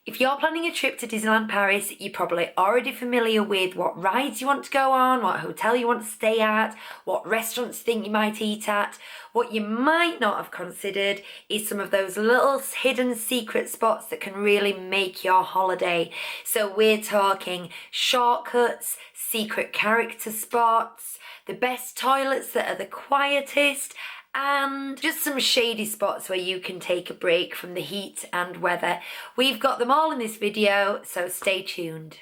If you're planning a trip to Disneyland Paris, you're probably already familiar with what rides you want to go on, what hotel you want to stay at, what restaurants you think you might eat at. What you might not have considered is some of those little hidden secret spots that can really make your holiday. So we're talking shortcuts, secret character spots, the best toilets that are the quietest, and just some shady spots where you can take a break from the heat and weather. We've got them all in this video, so stay tuned.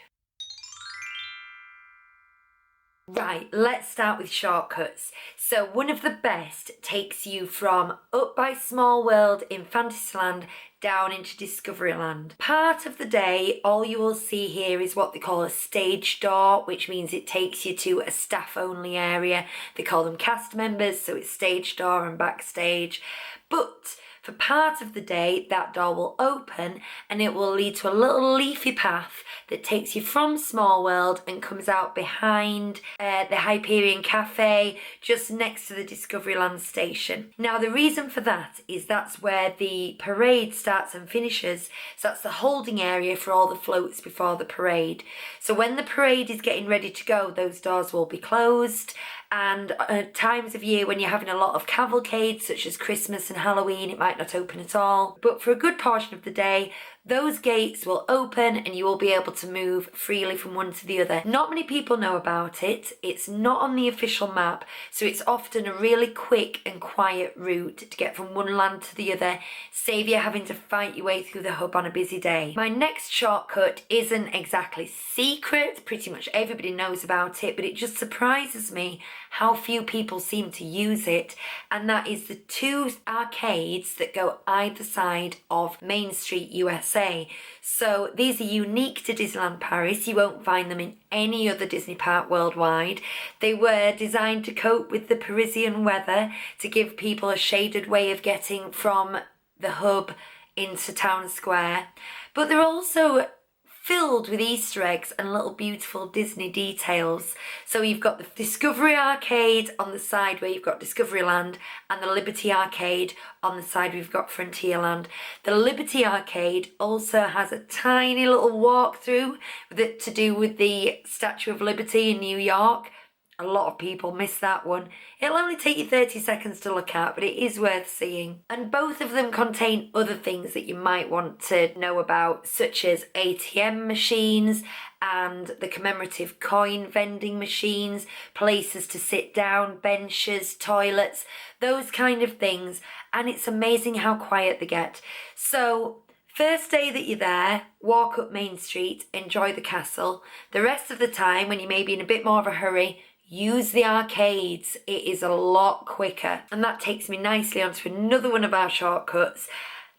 Right, let's start with shortcuts. So one of the best takes you from up by Small World in Fantasyland down into Discoveryland. Part of the day, all you will see here is what they call a stage door, which means it takes you to a staff-only area. They call them cast members, so it's stage door and backstage. But for part of the day, that door will open and it will lead to a little leafy path that takes you from Small World and comes out behind the Hyperion Cafe, just next to the Discoveryland station. Now, the reason for that is that's where the parade starts and finishes. So that's the holding area for all the floats before the parade. So when the parade is getting ready to go, those doors will be closed. And at times of year when you're having a lot of cavalcades, such as Christmas and Halloween, it might not open at all. But for a good portion of the day, those gates will open and you will be able to move freely from one to the other. Not many people know about it. It's not on the official map, so it's often a really quick and quiet route to get from one land to the other, save you having to fight your way through the hub on a busy day. My next shortcut isn't exactly secret. Pretty much everybody knows about it, but it just surprises me how few people seem to use it, and that is the two arcades that go either side of Main Street, USA. So these are unique to Disneyland Paris. You won't find them in any other Disney park worldwide. They were designed to cope with the Parisian weather, to give people a shaded way of getting from the hub into Town Square. But they're also filled with Easter eggs and little beautiful Disney details. So you've got the Discovery Arcade on the side where you've got Discoveryland, and the Liberty Arcade on the side we've got Frontierland. The Liberty Arcade also has a tiny little walkthrough to do with the Statue of Liberty in New York. A lot of people miss that one. It'll only take you 30 seconds to look at, but it is worth seeing. And both of them contain other things that you might want to know about, such as ATM machines and the commemorative coin vending machines, places to sit down, benches, toilets, those kind of things. And it's amazing how quiet they get. So first day that you're there, walk up Main Street, enjoy the castle. The rest of the time, when you may be in a bit more of a hurry, use the arcades. It is a lot quicker. And that takes me nicely onto another one of our shortcuts.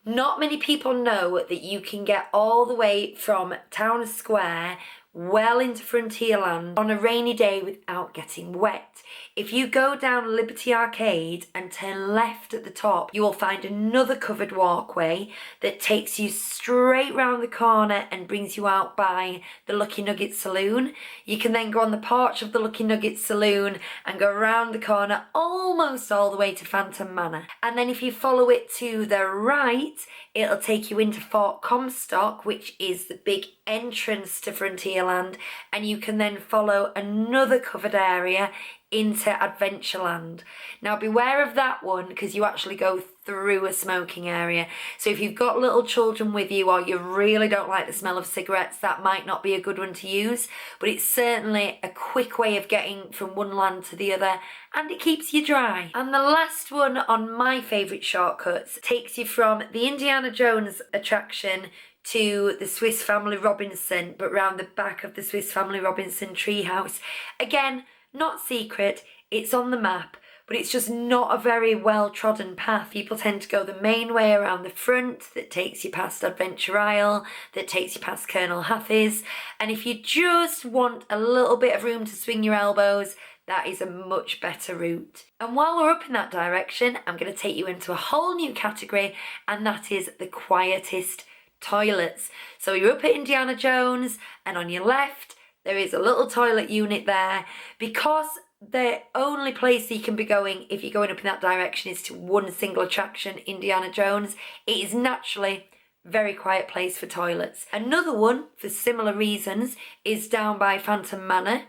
Not many people know that you can get all the way from Town Square well into Frontierland on a rainy day without getting wet. If you go down Liberty Arcade and turn left at the top, you will find another covered walkway that takes you straight round the corner and brings you out by the Lucky Nugget Saloon. You can then go on the porch of the Lucky Nugget Saloon and go around the corner almost all the way to Phantom Manor. And then if you follow it to the right, it'll take you into Fort Comstock, which is the big entrance to Frontierland, and you can then follow another covered area into Adventureland. Now beware of that one, because you actually go through a smoking area. So if you've got little children with you, or you really don't like the smell of cigarettes, that might not be a good one to use, but it's certainly a quick way of getting from one land to the other, and it keeps you dry. And the last one on my favourite shortcuts takes you from the Indiana Jones attraction to the Swiss Family Robinson, but round the back of the Swiss Family Robinson treehouse. Again, not secret, it's on the map, but it's just not a very well-trodden path. People tend to go the main way around the front that takes you past Adventure Isle, that takes you past Colonel Hathis, and if you just want a little bit of room to swing your elbows, that is a much better route. And while we're up in that direction, I'm going to take you into a whole new category, and that is the quietest toilets. So you're up at Indiana Jones, and on your left, there is a little toilet unit there. Because the only place you can be going if you're going up in that direction is to one single attraction, Indiana Jones, it is naturally Very quiet place for toilets. Another one, for similar reasons, is down by Phantom Manor.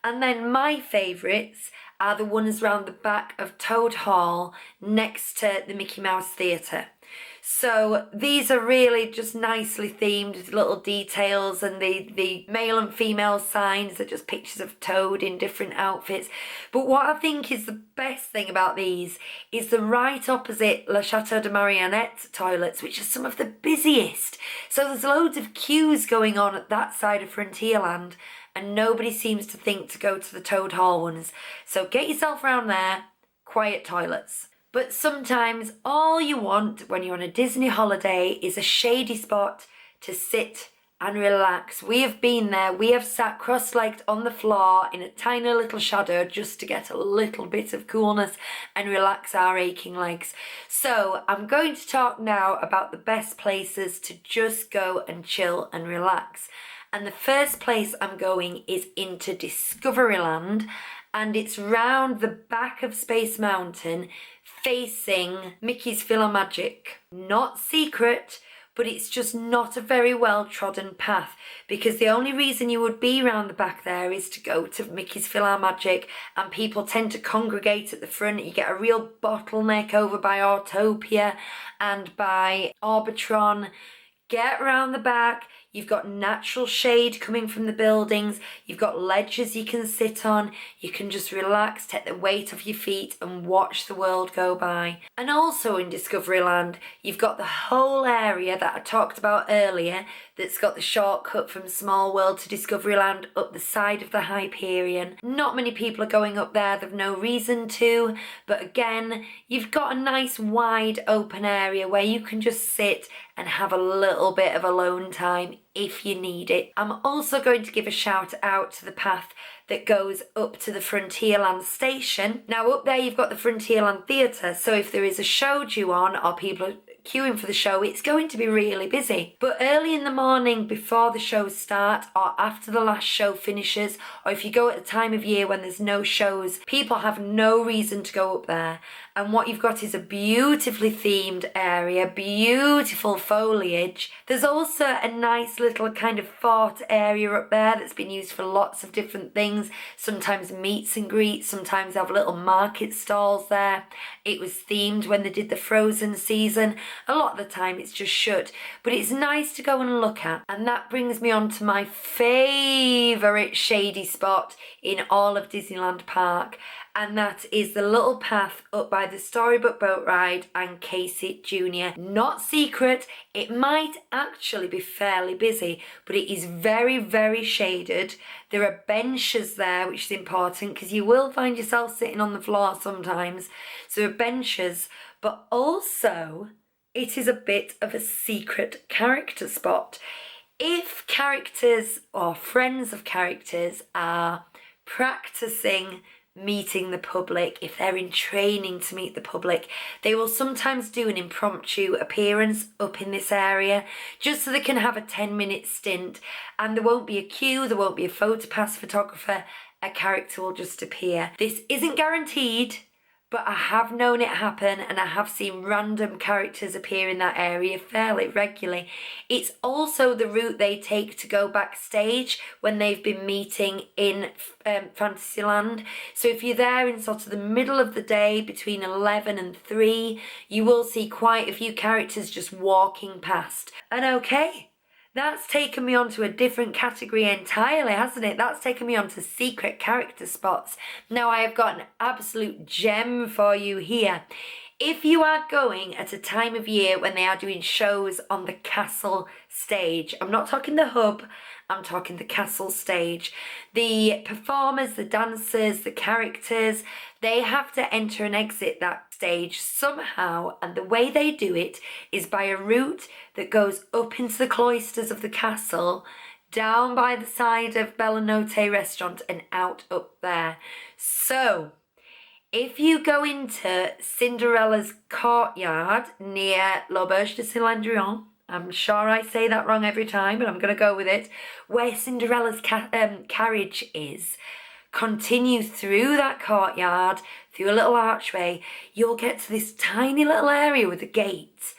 And then my favourites are the ones round the back of Toad Hall next to the Mickey Mouse Theatre. So these are really just nicely themed with little details, and the male and female signs are just pictures of Toad in different outfits. But what I think is the best thing about these is the right opposite Le Chateau de Marionette toilets, which are some of the busiest. So there's loads of queues going on at that side of Frontierland, and nobody seems to think to go to the Toad Hall ones. So get yourself around there, quiet toilets. But sometimes all you want when you're on a Disney holiday is a shady spot to sit and relax. We have been there. We have sat cross-legged on the floor in a tiny little shadow just to get a little bit of coolness and relax our aching legs. So I'm going to talk now about the best places to just go and chill and relax. And the first place I'm going is into Discoveryland, and it's round the back of Space Mountain facing Mickey's PhilharMagic. Not secret, but it's just not a very well trodden path, because the only reason you would be round the back there is to go to Mickey's PhilharMagic, and people tend to congregate at the front. You get a real bottleneck over by Autopia and by Orbitron. Get round the back. You've got natural shade coming from the buildings. You've got ledges you can sit on. You can just relax, take the weight off your feet and watch the world go by. And also in Discoveryland, you've got the whole area that I talked about earlier that's got the shortcut from Small World to Discoveryland up the side of the Hyperion. Not many people are going up there. They've no reason to. But again, you've got a nice wide open area where you can just sit and have a little bit of alone time if you need it. I'm also going to give a shout out to the path that goes up to the Frontierland station. Now up there you've got the Frontierland Theatre, so if there is a show due on or people are queuing for the show, it's going to be really busy. But early in the morning before the shows start, or after the last show finishes, or if you go at a time of year when there's no shows, people have no reason to go up there. And what you've got is a beautifully themed area, beautiful foliage. There's also a nice little kind of fort area up there that's been used for lots of different things. Sometimes meets and greets, sometimes they have little market stalls there. It was themed when they did the Frozen season. A lot of the time it's just shut, but it's nice to go and look at. And that brings me on to my favourite shady spot in all of Disneyland Park. And that is the little path up by the Storybook Boat Ride and Casey Jr. Not secret, it might actually be fairly busy, but it is very, very shaded. There are benches there, which is important because you will find yourself sitting on the floor sometimes. So there are benches, but also it is a bit of a secret character spot. If characters or friends of characters are practicing meeting the public, if they're in training to meet the public, they will sometimes do an impromptu appearance up in this area just so they can have a 10-minute stint, and there won't be a queue, there won't be a photopass photographer, a character will just appear. This isn't guaranteed, but I have known it happen, and I have seen random characters appear in that area fairly regularly. It's also the route they take to go backstage when they've been meeting in Fantasyland. So if you're there in sort of the middle of the day between 11 and 3, you will see quite a few characters just walking past. And okay, that's taken me onto a different category entirely, hasn't it? That's taken me onto secret character spots. Now I have got an absolute gem for you here. If you are going at a time of year when they are doing shows on the castle stage, I'm not talking the hub, I'm talking the castle stage. The performers, the dancers, the characters, they have to enter and exit that stage somehow, and the way they do it is by a route that goes up into the cloisters of the castle, down by the side of Bella Notte restaurant and out up there. So if you go into Cinderella's courtyard near L'Auberge de Cendrillon, I'm sure I say that wrong every time, but I'm going to go with it, where Cinderella's carriage is, continue through that courtyard, through a little archway, you'll get to this tiny little area with a gate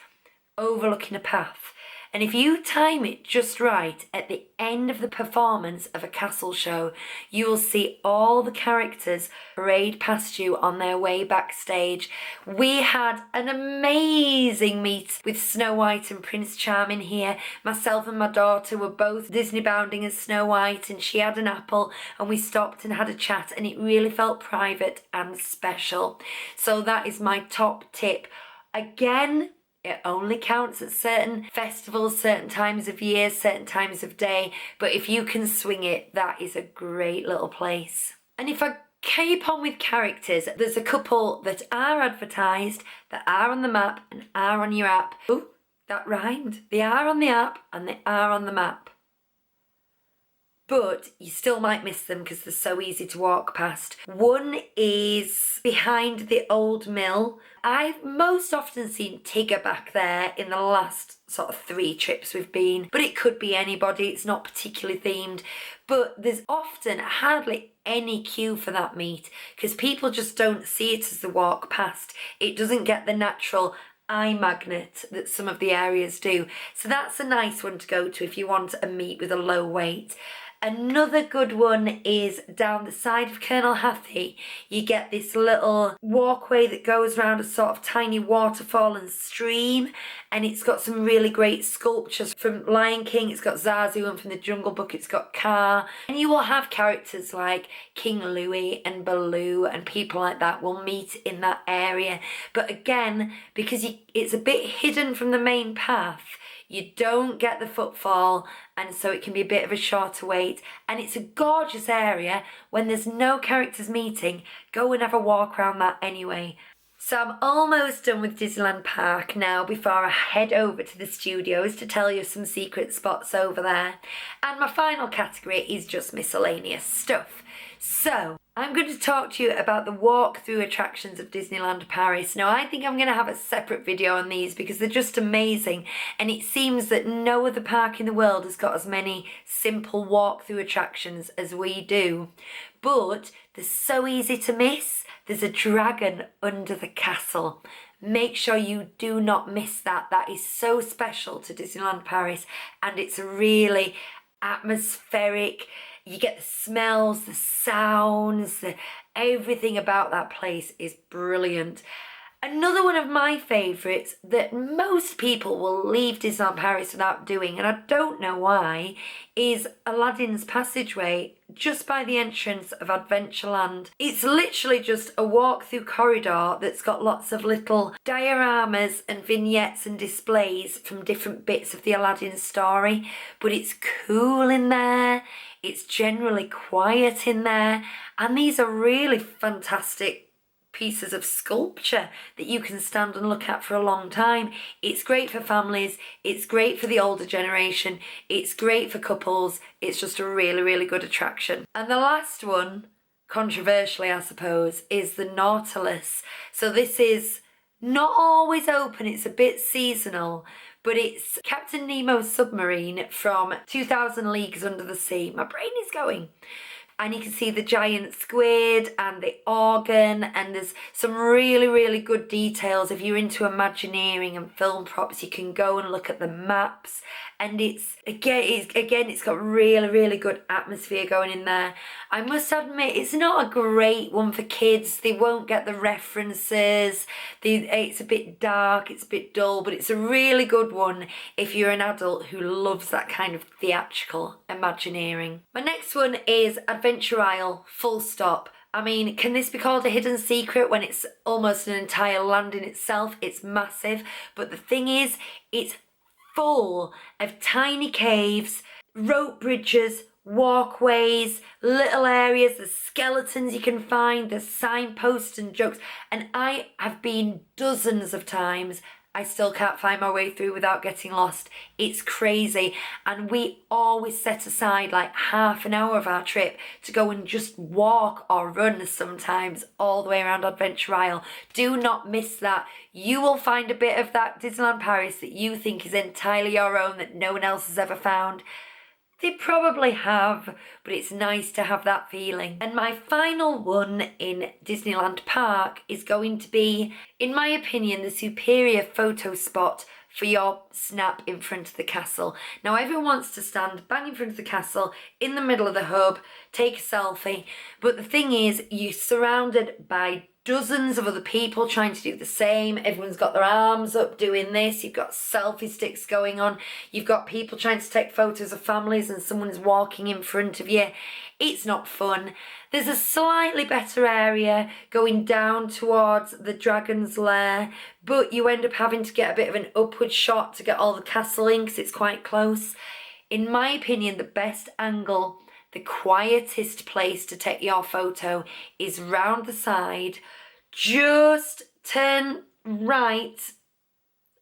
overlooking a path. And if you time it just right, at the end of the performance of a castle show, you will see all the characters parade past you on their way backstage. We had an amazing meet with Snow White and Prince Charming here. Myself and my daughter were both Disney bounding as Snow White, and she had an apple, and we stopped and had a chat, and it really felt private and special. So that is my top tip. Again, it only counts at certain festivals, certain times of year, certain times of day. But if you can swing it, that is a great little place. And if I keep on with characters, there's a couple that are advertised, that are on the map and are on your app. Oh, that rhymed. They are on the app and they are on the map. But you still might miss them because they're so easy to walk past. One is behind the old mill. I've most often seen Tigger back there in the last sort of 3 trips we've been, but it could be anybody, it's not particularly themed. But there's often hardly any queue for that meet because people just don't see it as they walk past. It doesn't get the natural eye magnet that some of the areas do. So that's a nice one to go to if you want a meet with a low wait. Another good one is down the side of Colonel Hathie. You get this little walkway that goes around a sort of tiny waterfall and stream, and it's got some really great sculptures from Lion King. It's got Zazu, and from the Jungle Book it's got Kaa. And you will have characters like King Louie and Baloo and people like that will meet in that area. But again, because it's a bit hidden from the main path, you don't get the footfall, and so it can be a bit of a shorter wait. And it's a gorgeous area. When there's no characters meeting, go and have a walk around that anyway. So I'm almost done with Disneyland Park now before I head over to the studios to tell you some secret spots over there. And my final category is just miscellaneous stuff. So I'm going to talk to you about the walkthrough attractions of Disneyland Paris. Now, I think I'm going to have a separate video on these because they're just amazing, and it seems that no other park in the world has got as many simple walkthrough attractions as we do. But they're so easy to miss. There's a dragon under the castle. Make sure you do not miss that. That is so special to Disneyland Paris, and it's really atmospheric. You get the smells, the sounds, everything about that place is brilliant. Another one of my favourites that most people will leave Disneyland Paris without doing, and I don't know why, is Aladdin's Passageway just by the entrance of Adventureland. It's literally just a walk-through corridor that's got lots of little dioramas and vignettes and displays from different bits of the Aladdin story, but it's cool in there. It's generally quiet in there, and these are really fantastic pieces of sculpture that you can stand and look at for a long time. It's great for families, it's great for the older generation, it's great for couples. It's just a really, really good attraction. And the last one, controversially I suppose, is the Nautilus. So this is not always open, it's a bit seasonal, but it's Captain Nemo's submarine from 2000 Leagues Under the Sea. My brain is going. And you can see the giant squid and the organ, and there's some really, really good details. If you're into Imagineering and film props, you can go and look at the maps. And it's got really, really good atmosphere going in there. I must admit, it's not a great one for kids. They won't get the references. It's a bit dark, it's a bit dull, but it's a really good one if you're an adult who loves that kind of theatrical Imagineering. My next one is Adventure Isle, full stop. I mean, can this be called a hidden secret when it's almost an entire land in itself? It's massive, but the thing is, it's full of tiny caves, rope bridges, walkways, little areas, the skeletons you can find, the signposts and jokes. And I have been dozens of times. I still can't find my way through without getting lost. It's crazy. And we always set aside like half an hour of our trip to go and just walk or run sometimes all the way around Adventure Isle. Do not miss that. You will find a bit of that Disneyland Paris that you think is entirely your own, that no one else has ever found. They probably have, but it's nice to have that feeling. And my final one in Disneyland Park is going to be, in my opinion, the superior photo spot for your snap in front of the castle. Now everyone wants to stand bang in front of the castle in the middle of the hub, take a selfie, but the thing is you're surrounded by dozens of other people trying to do the same. Everyone's got their arms up doing this. You've got selfie sticks going on. You've got people trying to take photos of families and someone's walking in front of you. It's not fun. There's a slightly better area going down towards the dragon's lair, but you end up having to get a bit of an upward shot to get all the castle in because it's quite close. In my opinion, the best angle, the quietest place to take your photo is round the side. Just turn right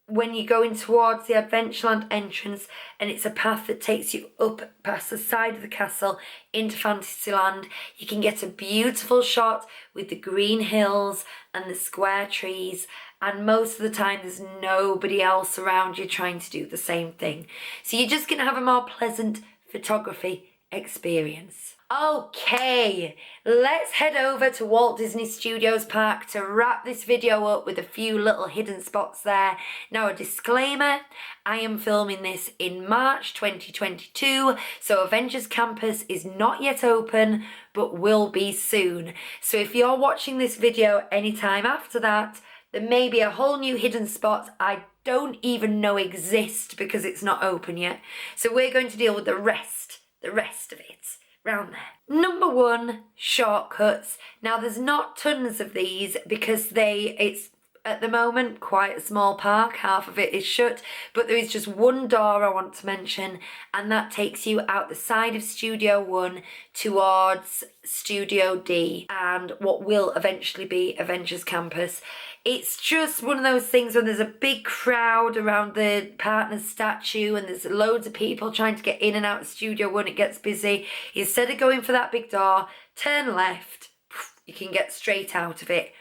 when you're going towards the Adventureland entrance, and it's a path that takes you up past the side of the castle into Fantasyland. You can get a beautiful shot with the green hills and the square trees, and most of the time there's nobody else around you trying to do the same thing. So you're just going to have a more pleasant photography experience. Okay, let's head over to Walt Disney Studios Park to wrap this video up with a few little hidden spots there. Now, a disclaimer, I am filming this in March 2022, so Avengers Campus is not yet open, but will be soon. So if you're watching this video anytime after that, there may be a whole new hidden spot I don't even know exist because it's not open yet. So we're going to deal with the rest of it round there. Number 1, shortcuts. Now there's not tons of these because it's at the moment quite a small park, half of it is shut, but there is just one door I want to mention, and that takes you out the side of Studio 1 towards Studio D and what will eventually be Avengers Campus. It's just one of those things when there's a big crowd around the partner's statue and there's loads of people trying to get in and out of Studio 1, it gets busy. Instead of going for that big door, turn left, you can get straight out of it.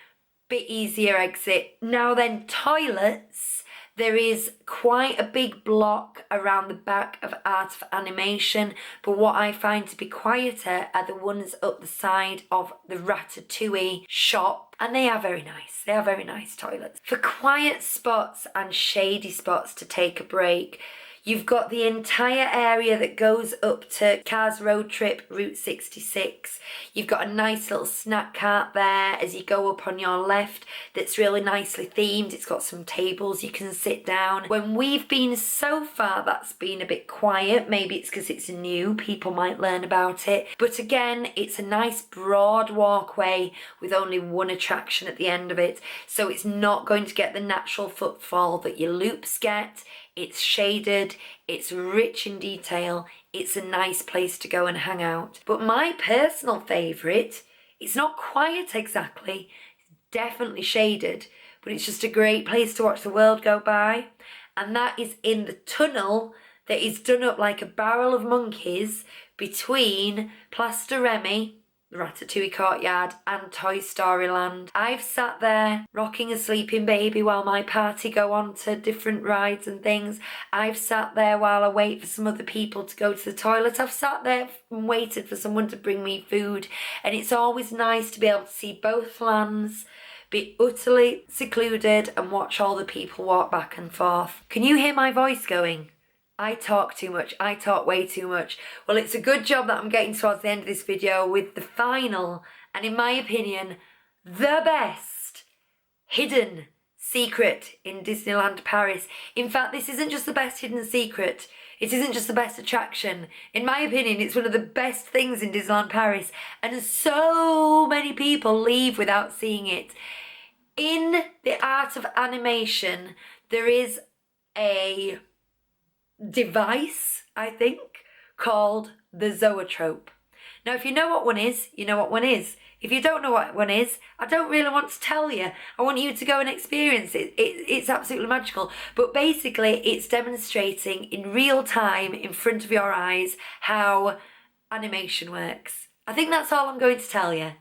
Bit easier exit. Now then, toilets. There is quite a big block around the back of Art of Animation, but what I find to be quieter are the ones up the side of the Ratatouille shop, and they are very nice. They are very nice toilets. For quiet spots and shady spots to take a break, you've got the entire area that goes up to Cars Road Trip Route 66. You've got a nice little snack cart there as you go up on your left that's really nicely themed. It's got some tables you can sit down. When we've been so far, that's been a bit quiet. Maybe it's because it's new, people might learn about it. But again, it's a nice broad walkway with only one attraction at the end of it. So it's not going to get the natural footfall that your loops get. It's shaded, it's rich in detail, it's a nice place to go and hang out. But my personal favourite, it's not quiet exactly, it's definitely shaded, but it's just a great place to watch the world go by. And that is in the tunnel that is done up like a barrel of monkeys between Plaster Remy, the Ratatouille courtyard, and Toy Story Land. I've sat there rocking a sleeping baby while my party go on to different rides and things. I've sat there while I wait for some other people to go to the toilet. I've sat there and waited for someone to bring me food, and it's always nice to be able to see both lands, be utterly secluded and watch all the people walk back and forth. Can you hear my voice going? I talk too much. I talk way too much. Well, it's a good job that I'm getting towards the end of this video with the final, and in my opinion, the best hidden secret in Disneyland Paris. In fact, this isn't just the best hidden secret. It isn't just the best attraction. In my opinion, it's one of the best things in Disneyland Paris, and so many people leave without seeing it. In the Art of Animation, there is a device, I think, called the zoetrope. Now, if you know what one is, you know what one is. If you don't know what one is, I don't really want to tell you. I want you to go and experience it. It's absolutely magical. But basically, it's demonstrating in real time, in front of your eyes, how animation works. I think that's all I'm going to tell you.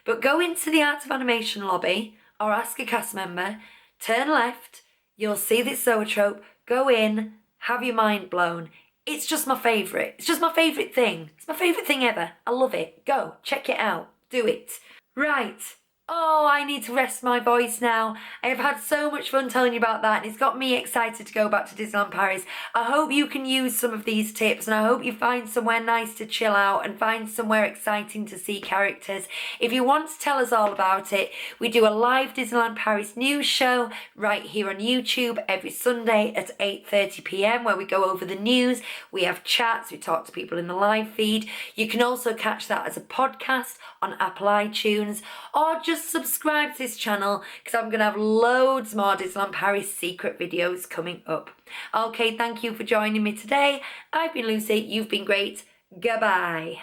But go into the Art of Animation lobby, or ask a cast member, turn left, you'll see this zoetrope, go in, have your mind blown. It's just my favourite. It's just my favourite thing. It's my favourite thing ever. I love it. Go, check it out. Do it. Right, Oh, I need to rest my voice now. I have had so much fun telling you about that, and it's got me excited to go back to Disneyland Paris. I hope you can use some of these tips, and I hope you find somewhere nice to chill out and find somewhere exciting to see characters. If you want to tell us all about it, we do a live Disneyland Paris news show right here on YouTube every Sunday at 8:30 p.m. where we go over the news. We have chats, we talk to people in the live feed. You can also catch that as a podcast on Apple iTunes, or just subscribe to this channel because I'm going to have loads more Disneyland Paris secret videos coming up. Okay, thank you for joining me today. I've been Lucy, you've been great. Goodbye.